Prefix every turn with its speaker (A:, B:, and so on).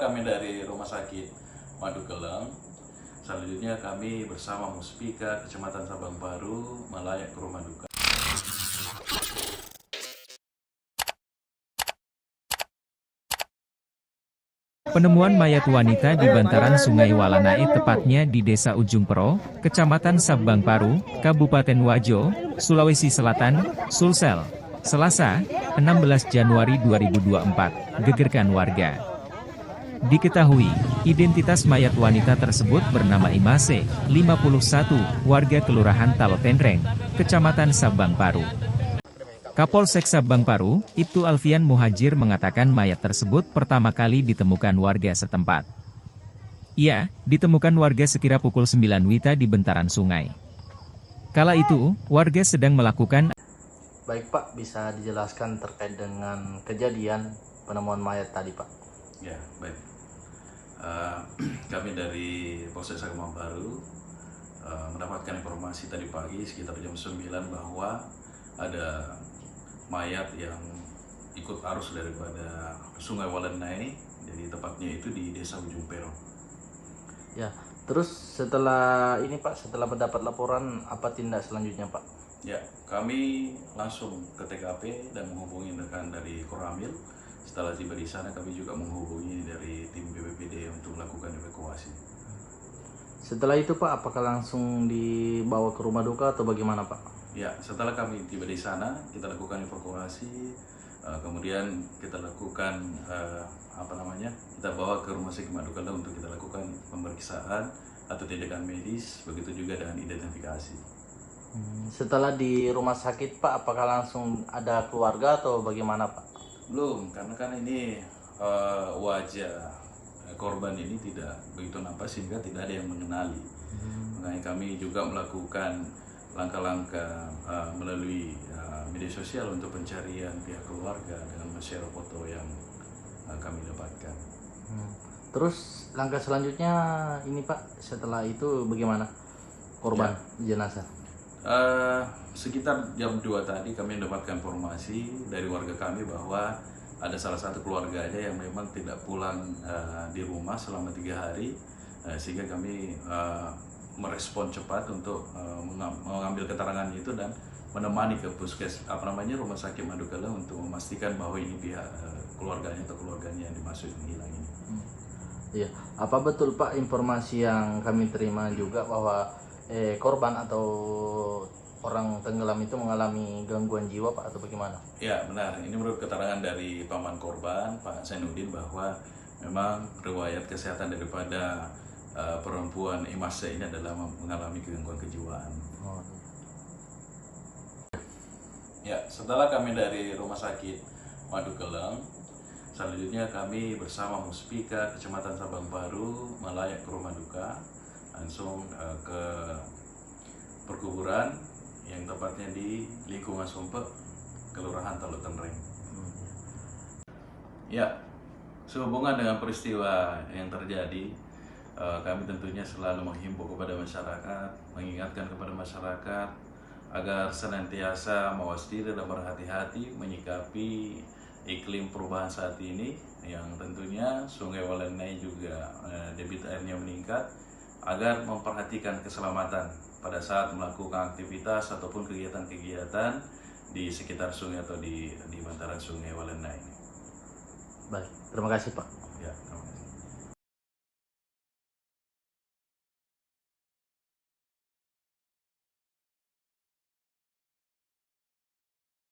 A: kami dari Rumah Sakit Madukeleng. Selanjutnya kami bersama Muspika Kecamatan Sabang Baru melayat ke rumah duka.
B: Penemuan mayat wanita di bantaran Sungai Walanae tepatnya di Desa Ujung Pero, Kecamatan Sabang Baru, Kabupaten Wajo, Sulawesi Selatan, Sulsel, Selasa, 16 Januari 2024, gegerkan warga. Diketahui, identitas mayat wanita tersebut bernama Imase, 51, warga Kelurahan Talotenreng, Kecamatan Sabang Baru. Kapolsek Sabang Baru, Ibtu Alfian Muhajir mengatakan mayat tersebut pertama kali ditemukan warga setempat. Ia ditemukan warga sekira pukul 9 WITA di bantaran sungai. Kala itu, warga sedang melakukan.
C: Baik Pak, bisa dijelaskan terkait dengan kejadian penemuan mayat tadi Pak?
A: Ya, baik. Kami dari Polsek Sabang Baru mendapatkan informasi tadi pagi sekitar jam 9 bahwa ada mayat yang ikut arus daripada Sungai Walanae, jadi tepatnya itu di Desa Ujung Pero.
C: Ya, terus setelah ini Pak, setelah mendapat laporan, apa tindak selanjutnya Pak?
A: Ya, kami langsung ke TKP dan menghubungi rekan dari Koramil. Setelah tiba di sana, kami juga menghubungi dari tim BPBD untuk melakukan evakuasi.
C: Setelah itu Pak, apakah langsung dibawa ke rumah duka atau bagaimana Pak?
A: Ya, setelah kami tiba di sana, kita lakukan evakuasi, kemudian kita lakukan kita bawa ke Rumah Sakit Madukeleng untuk kita lakukan pemeriksaan atau tindakan medis, begitu juga dengan identifikasi.
C: Setelah di rumah sakit Pak, apakah langsung ada keluarga atau bagaimana Pak?
A: Belum, karena kan ini wajah korban ini tidak begitu nampak sehingga tidak ada yang mengenali. Makanya kami juga melakukan langkah-langkah melalui media sosial untuk pencarian pihak keluarga dengan men-share foto yang kami dapatkan.
C: Terus langkah selanjutnya ini Pak, setelah itu bagaimana korban jenazah?
A: Sekitar jam 2 tadi kami mendapatkan informasi dari warga kami bahwa ada salah satu keluarganya yang memang tidak pulang di rumah selama 3 hari, sehingga kami merespon cepat untuk mengambil keterangan itu dan menemani ke Rumah Sakit Madukeleng untuk memastikan bahwa ini pihak keluarganya atau keluarganya yang dimaksud menghilang ini.
C: Iya, apa betul Pak informasi yang kami terima juga bahwa korban atau orang tenggelam itu mengalami gangguan jiwa Pak atau bagaimana?
A: Ya benar, ini menurut keterangan dari paman korban Pak Zainuddin bahwa memang riwayat kesehatan daripada perempuan Imase ini adalah mengalami gangguan kejiwaan. Ya, setelah kami dari Rumah Sakit Madukeleng, selanjutnya kami bersama Muspika Kecamatan Sabang Baru melayat ke rumah duka, langsung ke perkuburan yang tepatnya di lingkungan Sumpek, Kelurahan Talotenreng. Ya, sehubungan dengan peristiwa yang terjadi, kami tentunya selalu menghimbau kepada masyarakat, mengingatkan kepada masyarakat agar senantiasa mawas diri dan berhati-hati menyikapi iklim perubahan saat ini, yang tentunya Sungai Walanae juga debit airnya meningkat, agar memperhatikan keselamatan pada saat melakukan aktivitas ataupun kegiatan-kegiatan di sekitar sungai atau di bantaran Sungai Walanae.
C: Baik, terima kasih Pak.
A: Ya, terima kasih.